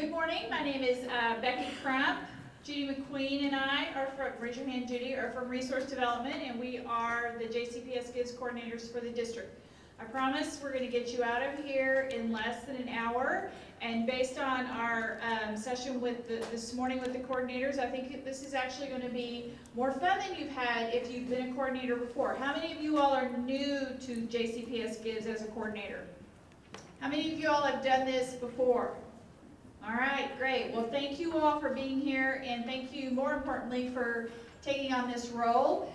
Good morning. My name is Becky Crump. Judy McQueen and I are from, raise your hand Judy, are from Resource Development, and we are the JCPS Gives coordinators for the district. I promise we're going to get you out of here in less than an hour, and based on our session with this morning with the coordinators, I think this is actually going to be more fun than you've had if you've been a coordinator before. How many of you all are new to JCPS Gives as a coordinator? How many of you all have done this before? All right, great. Well, thank you all for being here, and thank you, more importantly, for taking on this role.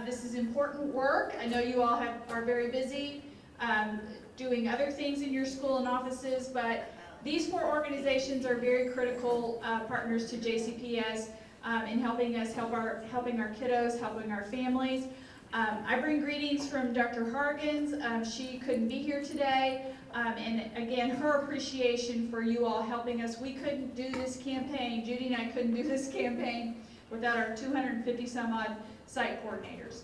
This is important work. I know you all are very busy doing other things in your school and offices, but these four organizations are very critical partners to JCPS in helping us helping our kiddos, helping our families. I bring greetings from Dr. Hargens. She couldn't be here today. And again, her appreciation for you all helping us. We couldn't do this campaign, Judy and I couldn't do this campaign without our 250 some odd site coordinators.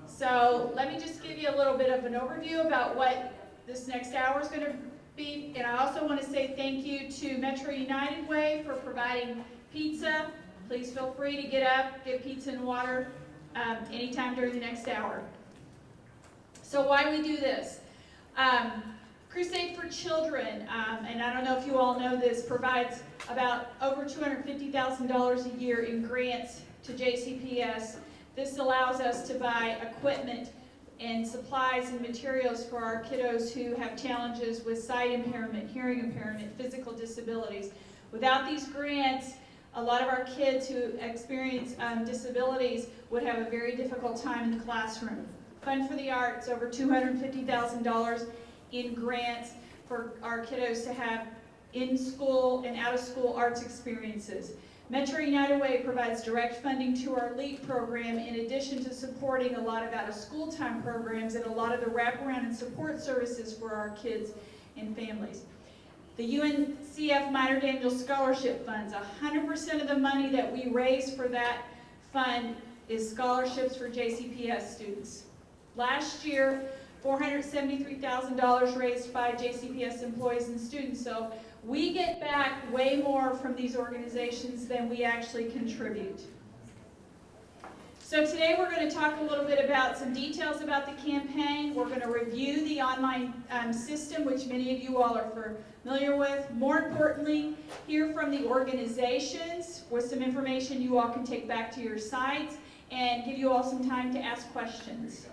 So let me just give you a little bit of an overview about what this next hour is going to be. And I also want to say thank you to Metro United Way for providing pizza. Please feel free to get up, get pizza and water anytime during the next hour. So why we do this? Crusade for Children, and I don't know if you all know this, provides about over $250,000 a year in grants to JCPS. This allows us to buy equipment and supplies and materials for our kiddos who have challenges with sight impairment, hearing impairment, physical disabilities. Without these grants, a lot of our kids who experience disabilities would have a very difficult time in the classroom. Fund for the Arts, over $250,000 in grants for our kiddos to have in-school and out-of-school arts experiences. Metro United Way provides direct funding to our LEAP program in addition to supporting a lot of out-of-school time programs and a lot of the wraparound and support services for our kids and families. The UNCF Minor Daniel Scholarship Funds, 100% of the money that we raise for that fund is scholarships for JCPS students. Last year, $473,000 raised by JCPS employees and students. So we get back way more from these organizations than we actually contribute. So today we're going to talk a little bit about some details about the campaign. We're going to review the online system, which many of you all are familiar with. More importantly, hear from the organizations with some information you all can take back to your sites and give you all some time to ask questions.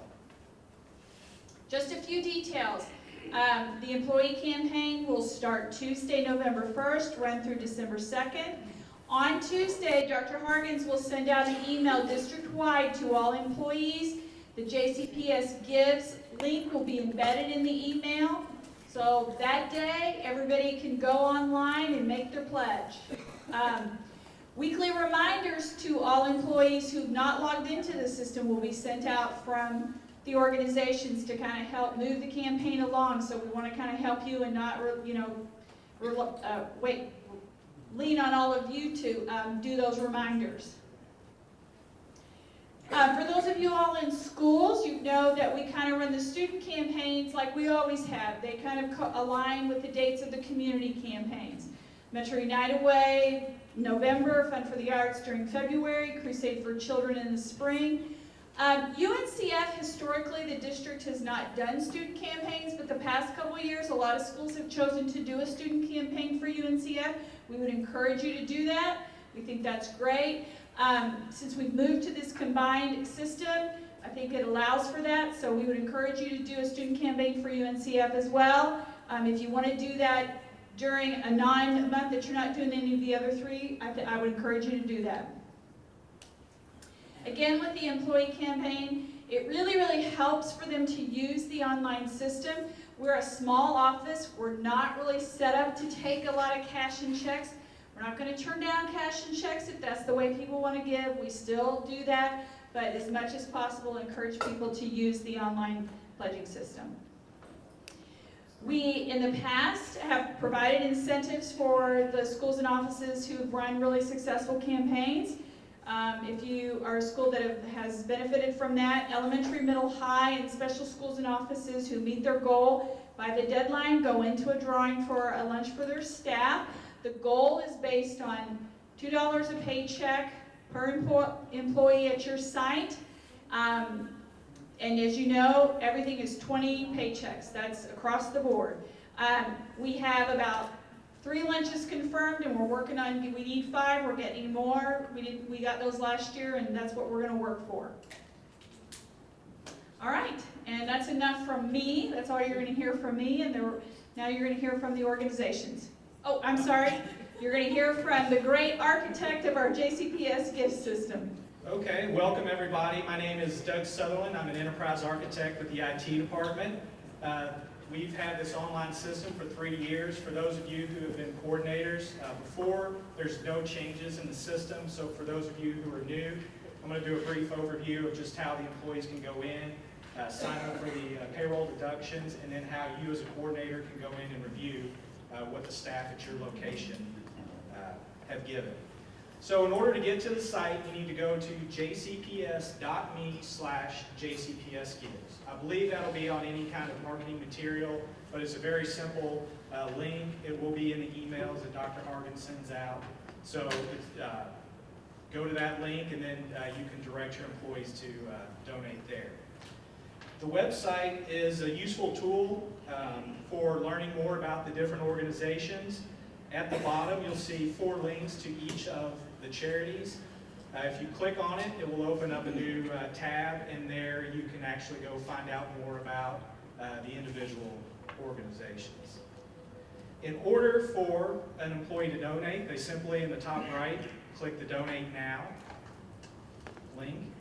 Just a few details. The employee campaign will start Tuesday, November 1st, run through December 2nd. On Tuesday, Dr. Hargens will send out an email district-wide to all employees. The JCPS Gives link will be embedded in the email. So that day, everybody can go online and make their pledge. Weekly reminders to all employees who've not logged into the system will be sent out from the organizations to kind of help move the campaign along. So we want to kind of help you and not, lean on all of you to do those reminders. For those of you all in schools, you know that we kind of run the student campaigns like we always have. They kind of align with the dates of the community campaigns. Metro United Way, November, Fund for the Arts during February, Crusade for Children in the spring. UNCF, historically, the district has not done student campaigns, but the past couple of years, a lot of schools have chosen to do a student campaign for UNCF. We would encourage you to do that. We think that's great. Since we've moved to this combined system, I think it allows for that, so we would encourage you to do a student campaign for UNCF as well. If you want to do that during a non-month that you're not doing any of the other three, I would encourage you to do that. Again, with the employee campaign, it really, really helps for them to use the online system. We're a small office. We're not really set up to take a lot of cash and checks. We're not going to turn down cash and checks if that's the way people want to give. We still do that, but as much as possible, encourage people to use the online pledging system. We, in the past, have provided incentives for the schools and offices who've run really successful campaigns. If you are a school that has benefited from that, elementary, middle, high, and special schools and offices who meet their goal by the deadline go into a drawing for a lunch for their staff. The goal is based on $2 a paycheck per employee at your site. And as you know, everything is 20 paychecks. That's across the board. We have about 3 lunches confirmed, and we're working on, we need 5, we're getting more. We got those last year, and that's what we're going to work for. All right, and that's enough from me. That's all you're going to hear from me, and now you're going to hear from the organizations. Oh, I'm sorry. You're going to hear from the great architect of our JCPS gift system. Okay, welcome everybody. My name is Doug Sutherland. I'm an enterprise architect with the IT department. We've had this online system for 3 years. For those of you who have been coordinators before, there's no changes in the system. So for those of you who are new, I'm going to do a brief overview of just how the employees can go in, sign up for the payroll deductions, and then how you as a coordinator can go in and review what the staff at your location have given. So in order to get to the site, you need to go to jcps.me/jcpsgives. I believe that'll be on any kind of marketing material, but it's a very simple link. It will be in the emails that Dr. Hargan sends out. So go to that link, and then you can direct your employees to donate there. The website is a useful tool for learning more about the different organizations. At the bottom, you'll see 4 links to each of the charities. If you click on it, it will open up a new tab, and there you can actually go find out more about the individual organizations. In order for an employee to donate, they simply, in the top right, click the Donate Now link.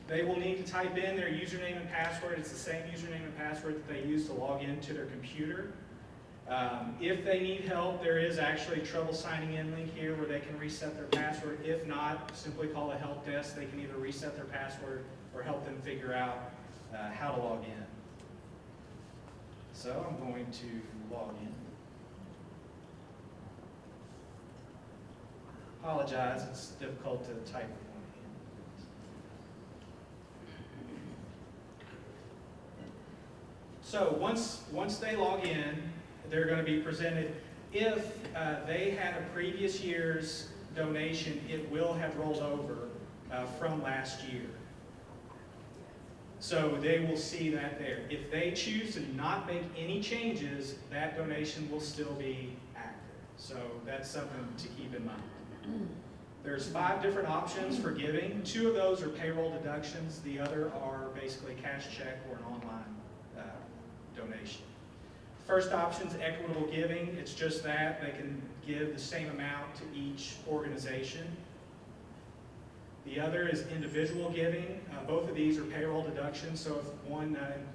They will need to type in their username and password. It's the same username and password that they use to log into their computer. If they need help, there is actually a trouble signing in link here where they can reset their password. If not, simply call a help desk. They can either reset their password or help them figure out how to log in. So I'm going to log in. Apologize, it's difficult to type with one hand. So once they log in, they're going to be presented. If they had a previous year's donation, it will have rolled over from last year. So they will see that there. If they choose to not make any changes, that donation will still be active. So that's something to keep in mind. There's 5 different options for giving. 2 of those are payroll deductions. The other are basically cash check or an online donation. First option is equitable giving. It's just that. They can give the same amount to each organization. The other is individual giving. Both of these are payroll deductions. So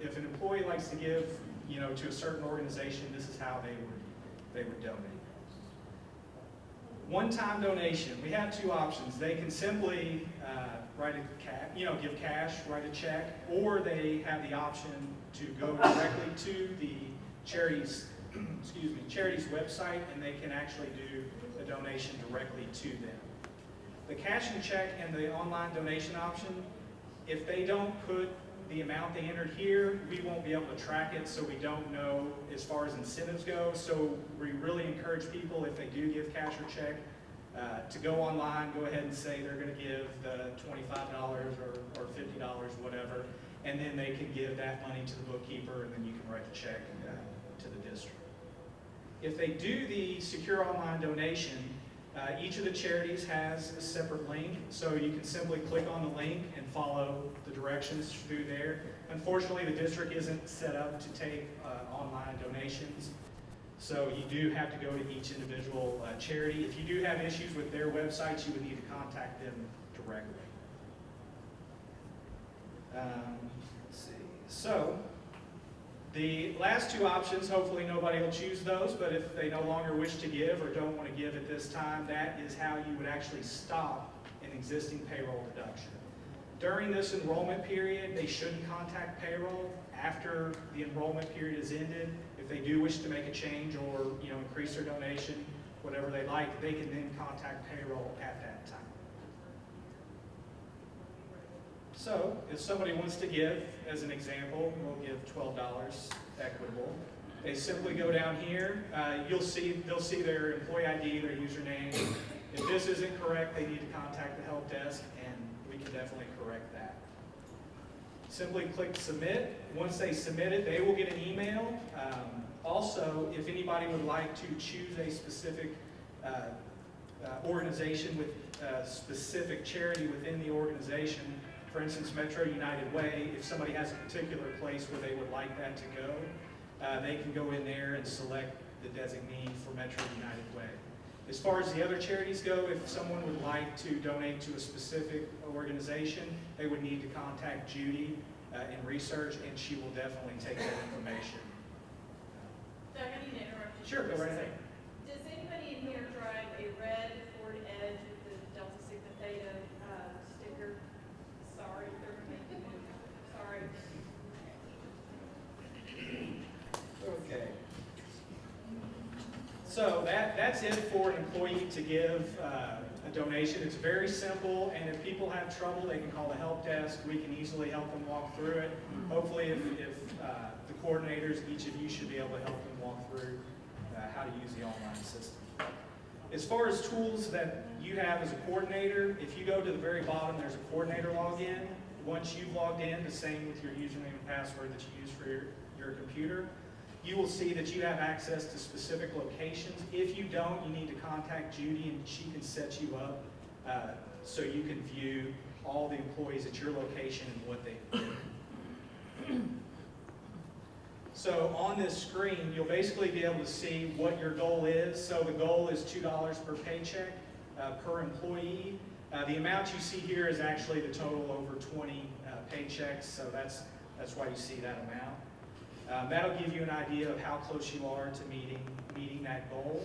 if an employee likes to give, to a certain organization, this is how they would donate. One-time donation. We have 2 options. They can simply give cash, write a check, or they have the option to go directly to the charity's website, and they can actually do a donation directly to them. The cash and check and the online donation option, if they don't put the amount they entered here, we won't be able to track it, so we don't know as far as incentives go. So we really encourage people, if they do give cash or check, to go online, go ahead and say they're going to give the $25 or $50, whatever, and then they can give that money to the bookkeeper, and then you can write a check to the district. If they do the secure online donation, each of the charities has a separate link, so you can simply click on the link and follow the directions through there. Unfortunately, the district isn't set up to take online donations, so you do have to go to each individual charity. If you do have issues with their websites, you would need to contact them directly. Let's see. So the last 2 options, hopefully nobody will choose those, but if they no longer wish to give or don't want to give at this time, that is how you would actually stop an existing payroll deduction. During this enrollment period, they shouldn't contact payroll. After the enrollment period is ended, if they do wish to make a change or increase their donation, whatever they like, they can then contact payroll at that time. So if somebody wants to give, as an example, we'll give $12 equitable. They simply go down here. They'll see their employee ID, their username. If this isn't correct, they need to contact the help desk, and we can definitely correct that. Simply click submit. Once they submit it, they will get an email. Also, if anybody would like to choose a specific organization with a specific charity within the organization, for instance, Metro United Way, if somebody has a particular place where they would like that to go, they can go in there and select the designee for Metro United Way. As far as the other charities go, if someone would like to donate to a specific organization, they would need to contact Judy in research, and she will definitely take that information. Doug, I need to interrupt you. Sure, go right ahead. Does anybody in here drive a red Ford Edge with the Delta Sigma Theta sticker? Sorry, they're making me move. Sorry. Okay. So that's it for an employee to give a donation. It's very simple, and if people have trouble, they can call the help desk. We can easily help them walk through it. Hopefully, if the coordinators, each of you should be able to help them walk through how to use the online system. As far as tools that you have as a coordinator, if you go to the very bottom, there's a coordinator login. Once you've logged in, the same with your username and password that you use for your computer, you will see that you have access to specific locations. If you don't, you need to contact Judy, and she can set you up so you can view all the employees at your location and what they do. So on this screen, you'll basically be able to see what your goal is. So the goal is $2 per paycheck per employee. The amount you see here is actually the total over 20 paychecks, so that's why you see that amount. That'll give you an idea of how close you are to meeting that goal.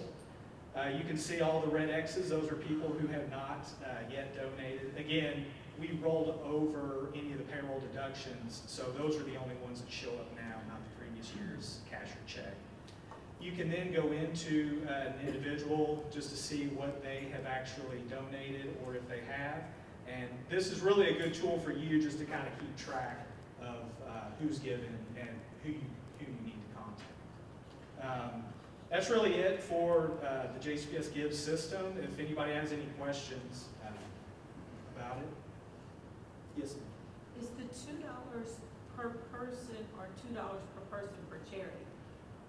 You can see all the red X's. Those are people who have not yet donated. Again, we rolled over any of the payroll deductions, so those are the only ones that show up now, not the previous year's cash or check. You can then go into an individual just to see what they have actually donated or if they have. And this is really a good tool for you just to kind of keep track of who's given and who you need to contact. That's really it for the JCPS Gives system. If anybody has any questions about it. Yes, ma'am. Is the $2 per person or $2 per person per charity?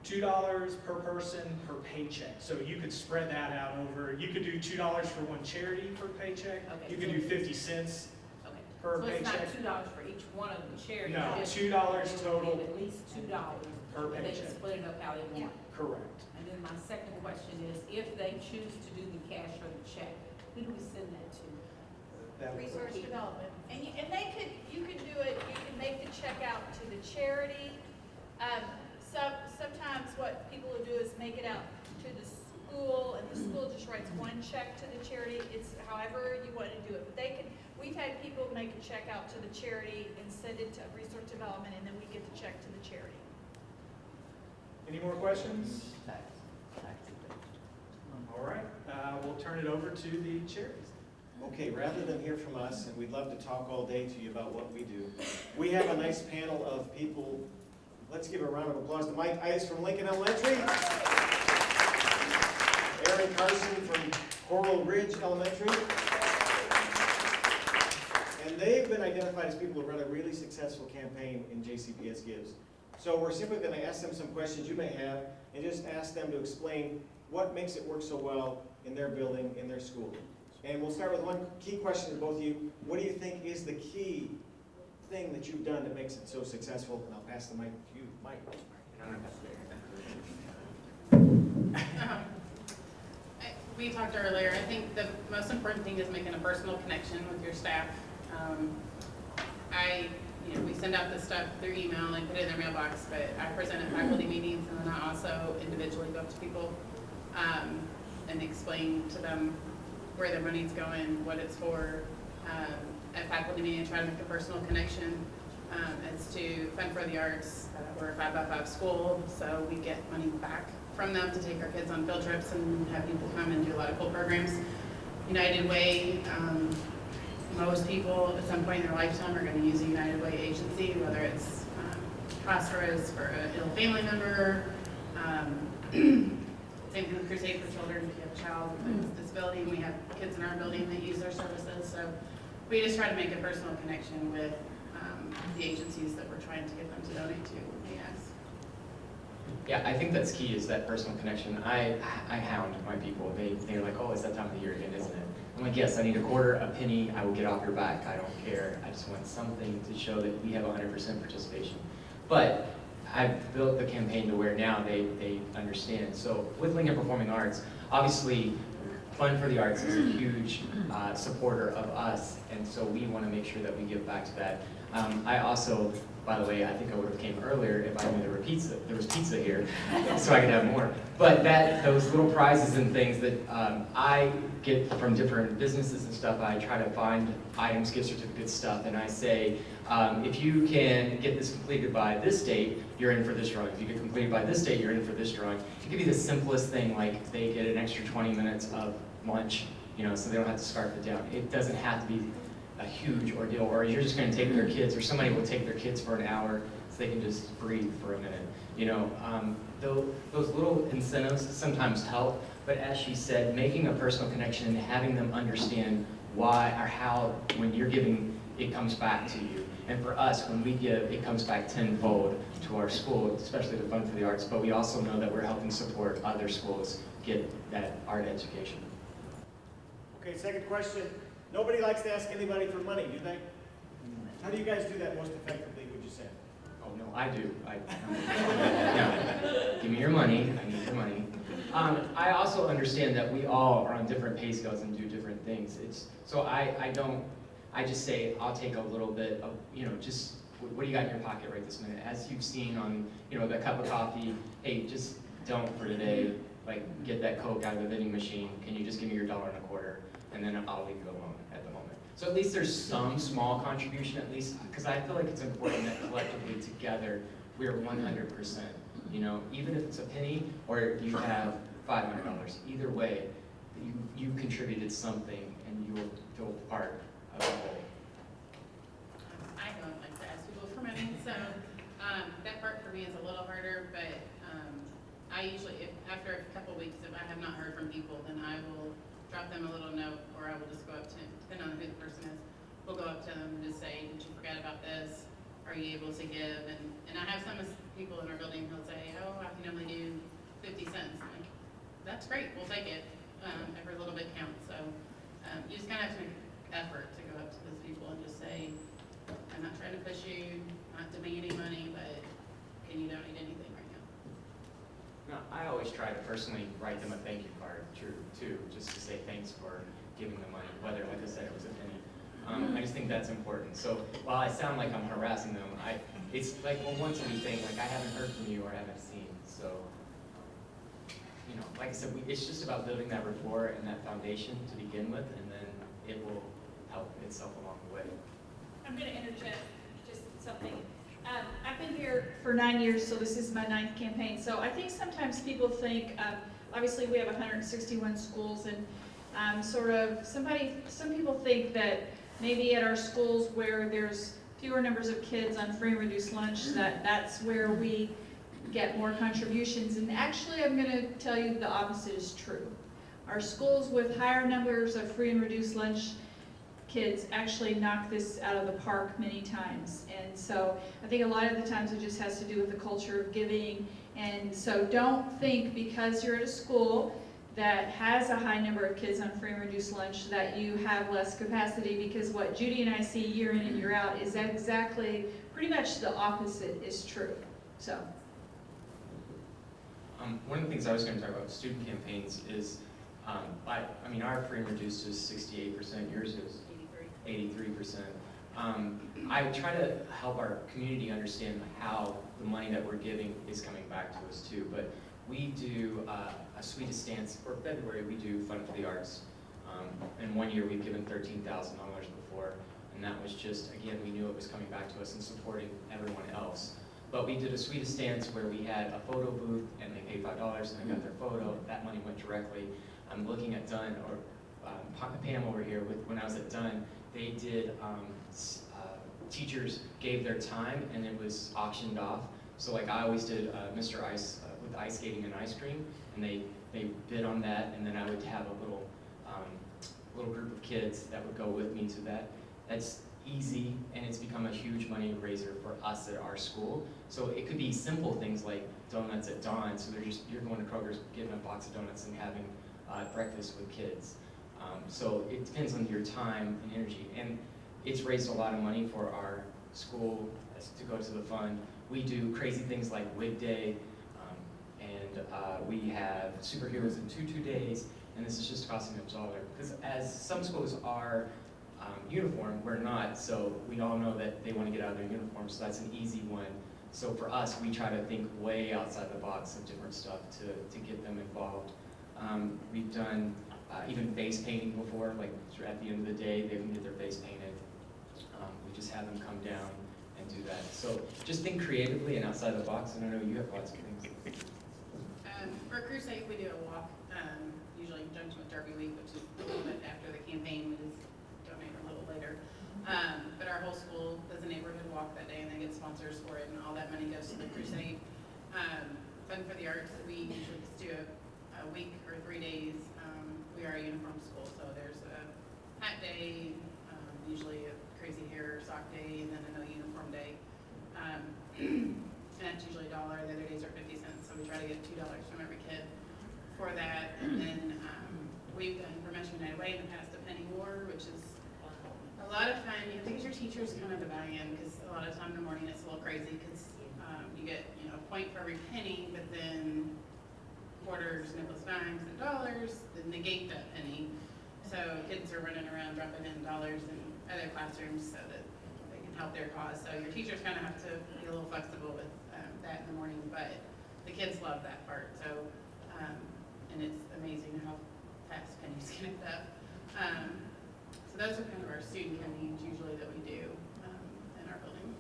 $2 per person per paycheck. So you could spread that out over, you could do $2 for one charity per paycheck. Okay, You could do 50 cents Okay. per So paycheck. it's not $2 for each one of the charities? No, just $2 they would total give At least $2. per They can paycheck. split it up how they want. Correct. And then my second question is, if they choose to do the cash or the check, who do we send that to? That would- Research development. And you can do it, you can make the check out to the charity. Sometimes what people will do is make it out to the school, and the school just writes one check to the charity. It's however you want to do it. But we've had people make a check out to the charity and send it to research development, and then we get the check to the charity. Any more questions? All right, we'll turn it over to the charities. Okay, rather than hear from us, and we'd love to talk all day to you about what we do, we have a nice panel of people. Let's give a round of applause to Mike Ice from Lincoln Elementary, Aaron Carson from Coral Ridge Elementary, and they've been identified as people who run a really successful campaign in JCPS Gives. So we're simply going to ask them some questions you may have, and just ask them to explain what makes it work so well in their building, in their school. And we'll start with one key question to both of you. What do you think is the key thing that you've done that makes it so successful? And I'll pass the mic to you, Mike. We talked earlier, I think the most important thing is making a personal connection with your staff. We send out this stuff through email and put it in their mailbox, but I present at faculty meetings, and then I also individually go up to people and explain to them where their money's going, what it's for. At faculty meeting, try to make a personal connection. It's to Fund for the Arts. We're a 5x5 school, so we get money back from them to take our kids on field trips and have people come and do a lot of cool programs. United Way, most people at some point in their lifetime are going to use a United Way agency, whether it's phosphorus for an ill family member, Same thing with Crusade for Children, if you have a child with a disability, and we have kids in our building that use their services. So we just try to make a personal connection with the agencies that we're trying to get them to donate to when they ask. Yeah, I think that's key, is that personal connection. I hound my people. They're like, oh, it's that time of the year again, isn't it? I'm like, yes, I need a quarter, a penny, I will get off your back. I don't care. I just want something to show that we have 100% participation. But I've built the campaign to where now they understand. So with Lincoln Performing Arts, obviously, Fund for the Arts is a huge supporter of us, and so we want to make sure that we give back to that. I also, by the way, I think I would have came earlier if I knew there was pizza here, so I could have more. But those little prizes and things that I get from different businesses and stuff, I try to find items, gift certificates, stuff, and I say, if you can get this completed by this date, you're in for this drawing. If you get completed by this date, you're in for this drawing. It could be the simplest thing, like they get an extra 20 minutes of lunch, so they don't have to scarf it down. It doesn't have to be a huge ordeal, or you're just going to take their kids, or somebody will take their kids for an hour so they can just breathe for a minute. Those little incentives sometimes help, but as she said, making a personal connection and having them understand why or how, when you're giving, it comes back to you. And for us, when we give, it comes back tenfold to our school, especially the Fund for the Arts, but we also know that we're helping support other schools get that art education. Okay, second question. Nobody likes to ask anybody for money, do they? How do you guys do that most effectively, would you say? Oh, no, I do. No, give me your money. I need your money. I also understand that we all are on different pay scales and do different things. So I just say, I'll take a little bit of, just what do you got in your pocket right this minute? As you've seen on, that cup of coffee, hey, just don't for today, like get that Coke out of the vending machine. Can you just give me your $1.25? And then I'll leave you alone at the moment. So at least there's some small contribution, at least, because I feel like it's important that collectively together we're 100%. Even if it's a penny or you have $500, either way, you contributed something and you will feel part of the whole. I don't like to ask people for money, so that part for me is a little harder, but I usually, after a couple weeks, if I have not heard from people, then I will drop them a little note, or I will just go up to, depending on who the person is, we'll go up to them and just say, did you forget about this? Are you able to give? And I have some people in our building who'll say, oh, I can only do 50 cents. I'm like, that's great, we'll take it. Every little bit counts. So you just kind of have to make effort to go up to those people and just say, I'm not trying to push you, not demanding money, but can you donate anything right now? No, I always try to personally write them a thank you card, too, just to say thanks for giving the money, whether, like I said, it was a penny. I just think that's important. So while I sound like I'm harassing them, it's like, well, once a week thing, like I haven't heard from you or I haven't seen. So, like I said, it's just about building that rapport and that foundation to begin with, and then it will help itself along the way. I'm going to interject just something. I've been here for 9 years, so this is my 9th campaign. So I think sometimes people think, obviously we have 161 schools, and some people think that maybe at our schools where there's fewer numbers of kids on free and reduced lunch, that's where we get more contributions. And actually, I'm going to tell you the opposite is true. Our schools with higher numbers of free and reduced lunch kids actually knock this out of the park many times. And so I think a lot of the times it just has to do with the culture of giving. And so don't think because you're at a school that has a high number of kids on free and reduced lunch that you have less capacity, because what Judy and I see year in and year out is that exactly, pretty much the opposite is true. So. One of the things I was going to talk about with student campaigns is, our free and reduced is 68%, yours is 83%. I try to help our community understand how the money that we're giving is coming back to us too, but we do a sweetest dance for February. We do Fund for the Arts. And one year we've given $13,000 before, and that was just, again, we knew it was coming back to us and supporting everyone else. But we did a sweetest dance where we had a photo booth and they paid $5 and they got their photo. That money went directly. I'm looking at Dunn, or Pam over here, when I was at Dunn, they did, teachers gave their time and it was auctioned off. So like I always did Mr. Ice with ice skating and ice cream, and they bid on that, and then I would have a little group of kids that would go with me to that. That's easy, and it's become a huge money raiser for us at our school. So it could be simple things like donuts at dawn, so you're going to Kroger's, getting a box of donuts and having breakfast with kids. So it depends on your time and energy, and it's raised a lot of money for our school to go to the fund. We do crazy things like Wig Day, and we have superheroes in tutu days, and this is just costing $1. Because as some schools are uniform, we're not, so we all know that they want to get out of their uniform, so that's an easy one. So for us, we try to think way outside the box of different stuff to get them involved. We've done even face painting before, like at the end of the day, they can get their face painted. We just have them come down and do that. So just think creatively and outside the box, and I know you have lots of things. For Crusade, we do a walk, usually in conjunction with Derby Week, which is a little bit after the campaign. We just donate a little later. But our whole school does a neighborhood walk that day, and they get sponsors for it, and all that money goes to the Crusade. Fun for the Arts, we usually just do a week or 3 days. We are a uniform school, so there's a hat day, usually a crazy hair sock day, and then a no uniform day. And that's usually $1. The other days are 50 cents, so we try to get $2 from every kid for that. And then we've done for Metro United Way in the past a penny war, which is a lot of fun. You have to get your teachers kind of to buy in, because a lot of time in the morning it's a little crazy, because you get a point for every penny, but then quarters, nickels, dimes, and dollars that negate that penny. So kids are running around dropping in dollars in other classrooms so that they can help their cause. So your teachers kind of have to be a little flexible with that in the morning, but the kids love that part. So, and it's amazing how fast pennies can add up. So those are kind of our student campaigns usually that we do in our building.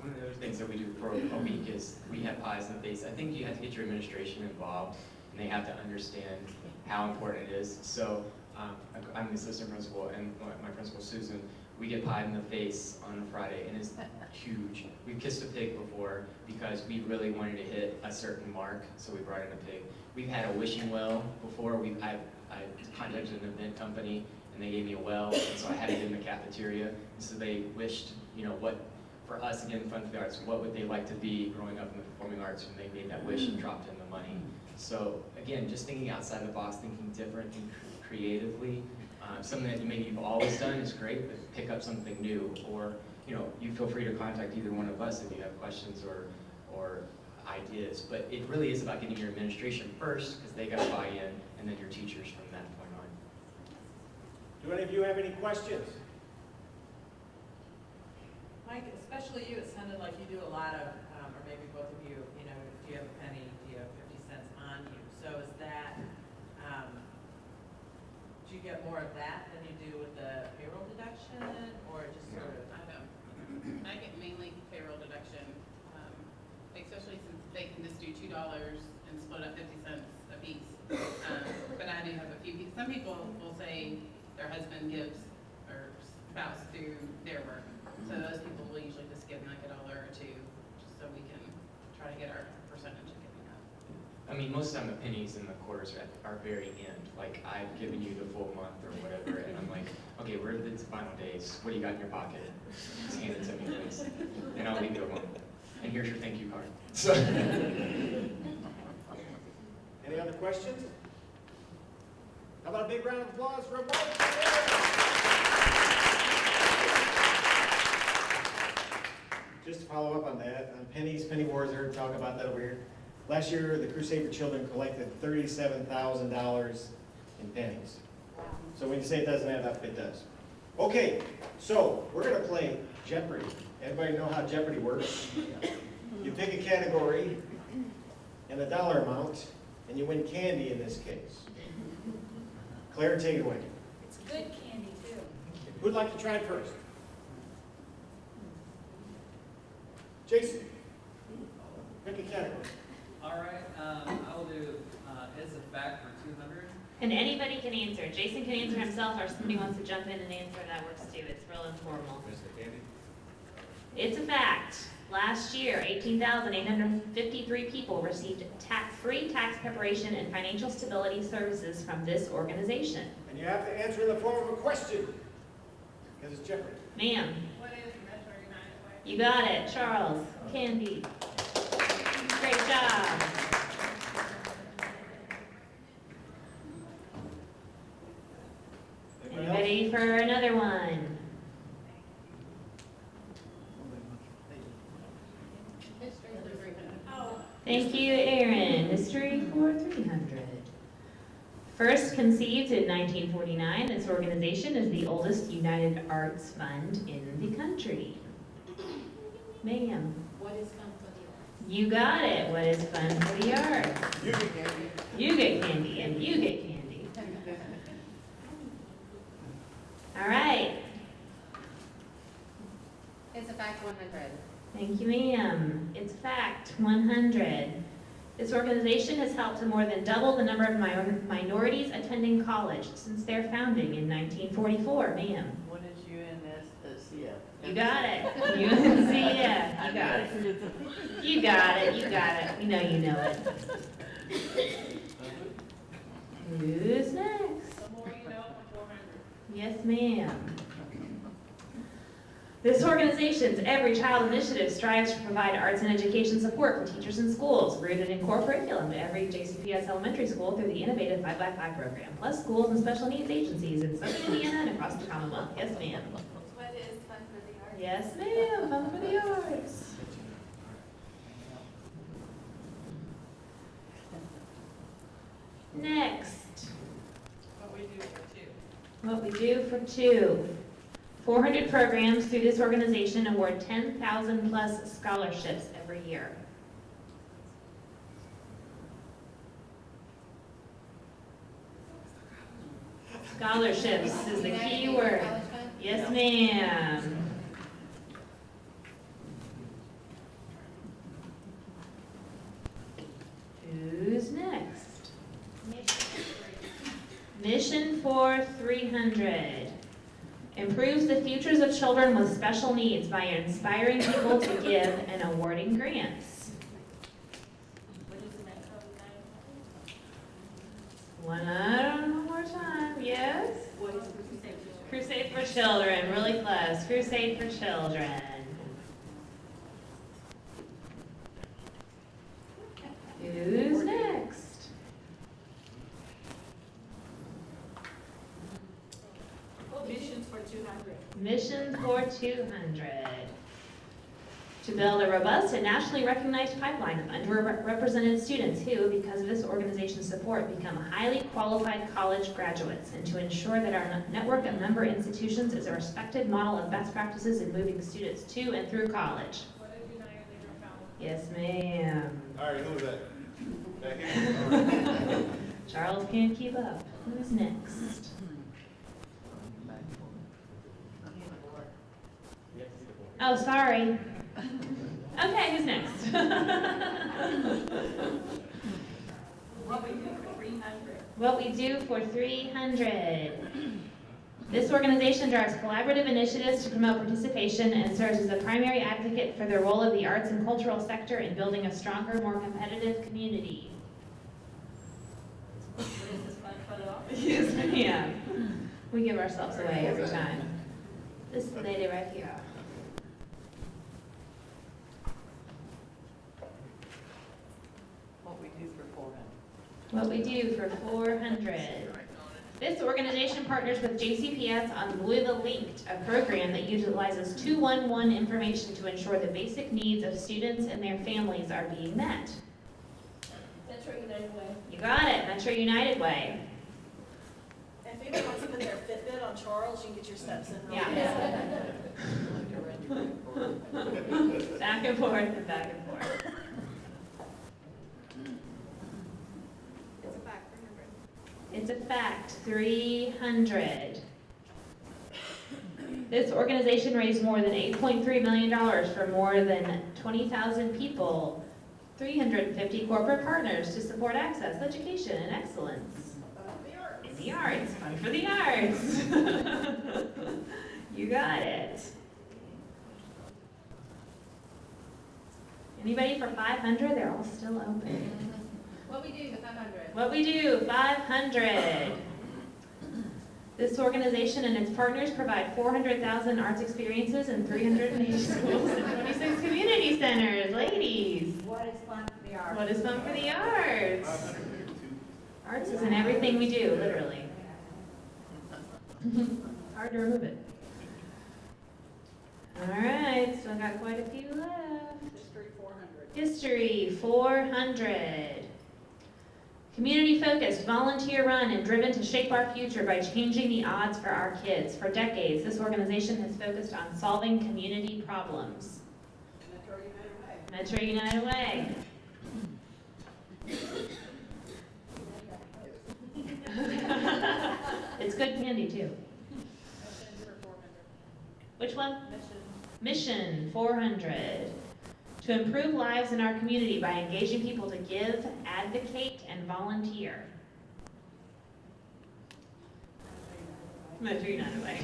One of the other things that we do for a week is we have pies in the face. I think you have to get your administration involved, and they have to understand how important it is. So I'm the assistant principal, and my principal, Susan, we get pie in the face on a Friday, and it's huge. We've kissed a pig before because we really wanted to hit a certain mark, so we brought in a pig. We've had a wishing well before. I contacted an event company, and they gave me a well, and so I had it in the cafeteria. And so they wished, what, for us, again, Fun for the Arts, what would they like to be growing up in the performing arts, and they made that wish and dropped in the money. So again, just thinking outside the box, thinking different and creatively. Something that maybe you've always done is great, but pick up something new, or you feel free to contact either one of us if you have questions or ideas. But it really is about getting your administration first, because they got to buy in, and then your teachers from that point on. Do any of you have any questions? Mike, especially you, it sounded like you do a lot of, or maybe both of you, do you have a penny, do you have 50 cents on you? So is that, do you get more of that than you do with the payroll deduction, or just sort of? I don't. I get mainly payroll deduction, especially since they can just do $2 and split up 50 cents a piece. But I do have a few people. Some people will say their husband gives or spouse through their work. So those people will usually just give me like $1 or $2, just so we can try to get our percentage of giving up. I mean, most of the time the pennies and the quarters are very end. Like, I've given you the full month or whatever, and I'm like, okay, we're at the final days. What do you got in your pocket? Just hand it to me, please. And I'll leave you alone. And here's your thank you card. So. Any other questions? How about a big round of applause for Mike? Just to follow up on that, on pennies, penny wars, I heard talk about that over here. Last year, the Crusade for Children collected $37,000 in pennies. So when you say it doesn't add up, it does. Okay, so we're going to play Jeopardy. Everybody know how Jeopardy works? You pick a category and a dollar amount, and you win candy in this case. Claire, take it away. It's good candy, too. Who'd like to try it first? Jason, pick a category. All right, I will do, is a fact for 200. And anybody can answer. Jason can answer himself, or if somebody wants to jump in and answer, that works too. It's real informal. Mr. Candy? It's a fact. Last year, 18,853 people received free tax preparation and financial stability services from this organization. And you have to answer in the form of a question, because it's Jeopardy. Ma'am, What is Metro United Way? you got it. Charles, Candy. Great job. Anyone else? Ready for another one? Thank you, Aaron. History for 300. First conceived in 1949, this organization is the oldest United Arts Fund in the country. Ma'am, What is fun for the arts? you got it. What is fun for the arts? You get candy. You get candy, and you get candy. All right. It's a fact 100. Thank you, ma'am. It's fact 100. This organization has helped to more than double the number of minorities attending college since their founding in 1944, ma'am. What is UNSCF? You got it. UNCF. You got it. You got it. You got it. We know you know it. Who's next? The more you know for 400. Yes, ma'am. This organization's Every Child Initiative strives to provide arts and education support for teachers in schools, rooted in core curriculum to every JCPS elementary school through the innovative 5x5 program, plus schools and special needs agencies in Southern Indiana and across the Commonwealth. Yes, ma'am. What is fun for the arts? Yes, ma'am. Fun for the arts. Next, What we do for two. what we do for two. 400 programs through this organization award 10,000 plus scholarships every year. Scholarships is the key word. Yes, ma'am. Who's next? Mission for 300. Improves the futures of children with special needs by inspiring people to give and awarding grants. What is Metro United Way? One more time, yes? What is Crusade for Crusade for Children, really close. Crusade for Children. Who's next? Missions for 200. Mission for 200. To build a robust and nationally recognized pipeline of underrepresented students who, because of this organization's support, become highly qualified college graduates, and to ensure that our network of member institutions is a respected model of best practices in moving students to and through college. What is United Leader Foundation? Yes, ma'am. All right, who was that? Back here. Charles can't keep up. Who's next? Oh, sorry. Okay, who's next? What we do for 300. What we do for 300. This organization drives collaborative initiatives to promote participation and serves as a primary advocate for the role of the arts and cultural sector in building a stronger, more competitive community. What is this fun for the arts? Yes, ma'am. We give ourselves away every time. This lady right here. What we do for 400. What we do for 400. This organization partners with JCPS on Louisville Linked, a program that utilizes 211 information to ensure the basic needs of students and their families are being met. Metro United Way. You got it, Metro United Way. If anybody wants to put their Fitbit on Charles, you can get your steps in. real Yeah. fast. Back and forth and back and forth. It's a fact, 300. It's a fact, 300. This organization raised more than $8.3 million for more than 20,000 people, 350 corporate partners to support access, education, and excellence. In the arts, fun for the arts. You got it. Anybody for 500? They're all still open. What we do, 500. What we do, 500. This organization and its partners provide 400,000 arts experiences in 380 schools and 26 community centers. Ladies, What is fun for the arts? what is fun for the arts? Arts is in everything we do, literally. Hard to remove it. All right, still got quite a few left. History 400. History, 400. Community-focused, volunteer-run, and driven to shape our future by changing the odds for our kids. For decades, this organization has focused on solving community problems. Metro United Way. Metro United Way. It's good candy, too. Mission for 400. Which one? Mission. Mission 400. To improve lives in our community by engaging people to give, advocate, and volunteer. Metro United Way.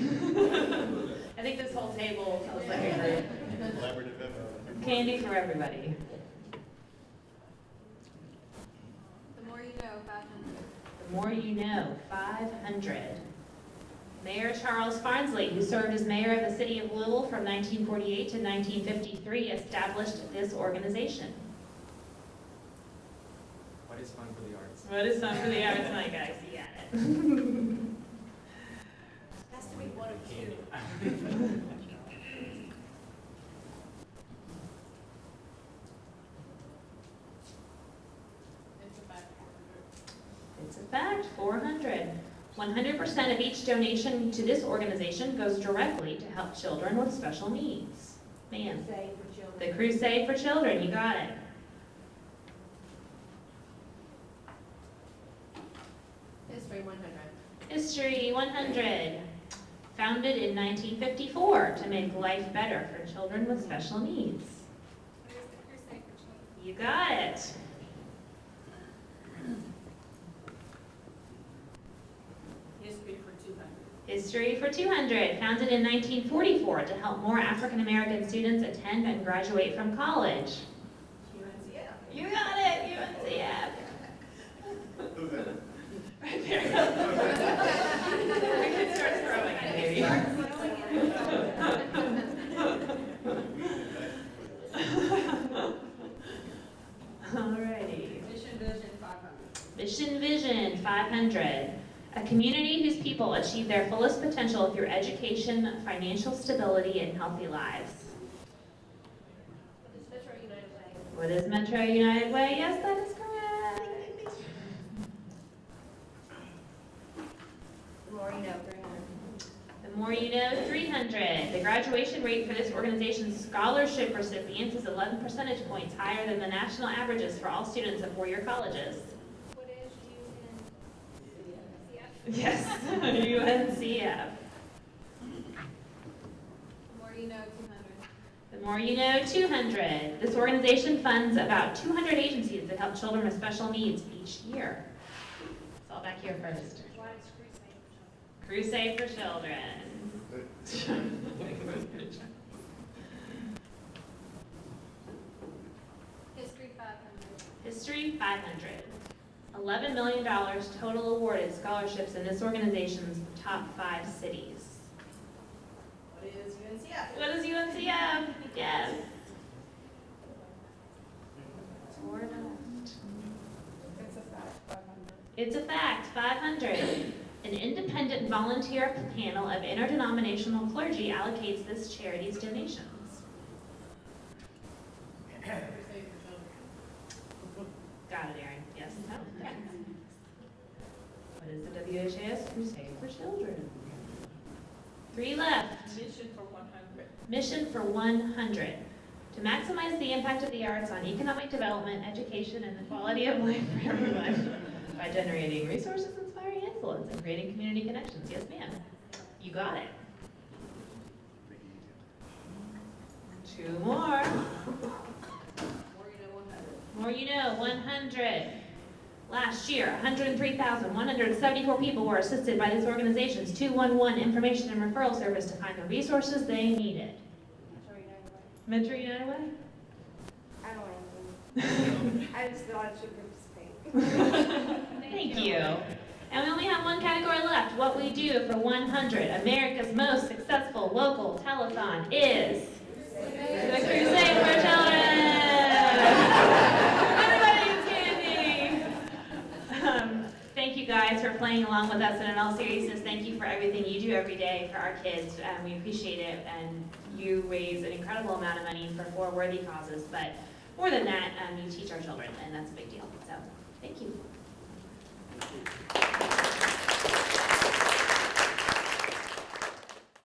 I think this whole table feels like a group. Collaborative effort. Candy for everybody. The more you know, 500. The more you know, 500. Mayor Charles Farnsley, who served as mayor of the city of Louisville from 1948 to 1953, established this organization. What is fun for the arts? What is fun for the arts, my guys? You got it. Has to be one of two. It's a fact, 400. 100% of each donation to this organization goes directly to help children with special needs. Man, Save for children. the Crusade for Children, you got it. History 100. History 100. Founded in 1954 to make life better for children with special needs. What is the Crusade for Children? You got it. History for 200. History for 200. Founded in 1944 to help more African American students attend and graduate from college. UNCF. You got it, UNCF. Who's that? Right there. We can start throwing it, maybe. Alrighty. Mission Vision 500. Mission Vision 500. A community whose people achieve their fullest potential through education, financial stability, and healthy lives. What is Metro United Way? What is Metro United Way? Yes, that is correct. The more you know, 300. The more you know, 300. The graduation rate for this organization's scholarship recipients is 11 percentage points higher than the national averages for all students of four-year colleges. What is UNCF? Yes, UNCF. The more you know, 200. The more you know, 200. This organization funds about 200 agencies that help children with special needs each year. It's all back here first. What is Crusade for Children? Crusade for Children. History 500. History 500. $11 million total awarded scholarships in this organization's top 5 cities. What is UNCF? What is UNCF? Yes. 4 left. It's a fact, 500. It's a fact, 500. An independent volunteer panel of interdenominational clergy allocates this charity's donations. Crusade for Children. Got it, Erin. Yes. No. What is the WHAS Crusade for Children? 3 left. Mission for 100. Mission for 100. To maximize the impact of the arts on economic development, education, and the quality of life for everyone by generating resources, inspiring influence, and creating community connections. Yes, ma'am. You got it. 2 more. More you know, 100. More you know, 100. Last year, 103,174 people were assisted by this organization's 211 information and referral service to find the resources they needed. Metro United Way. Metro United Way? I don't know. I just thought I should participate. Thank you. And we only have one category left. What we do for 100. America's most successful local telethon is the Crusade for Children. Everybody is standing. Thank you guys for playing along with us, and in all seriousness, thank you for everything you do every day for our kids. We appreciate it, and you raise an incredible amount of money for 4 worthy causes, but more than that, you teach our children, and that's a big deal. So, thank you.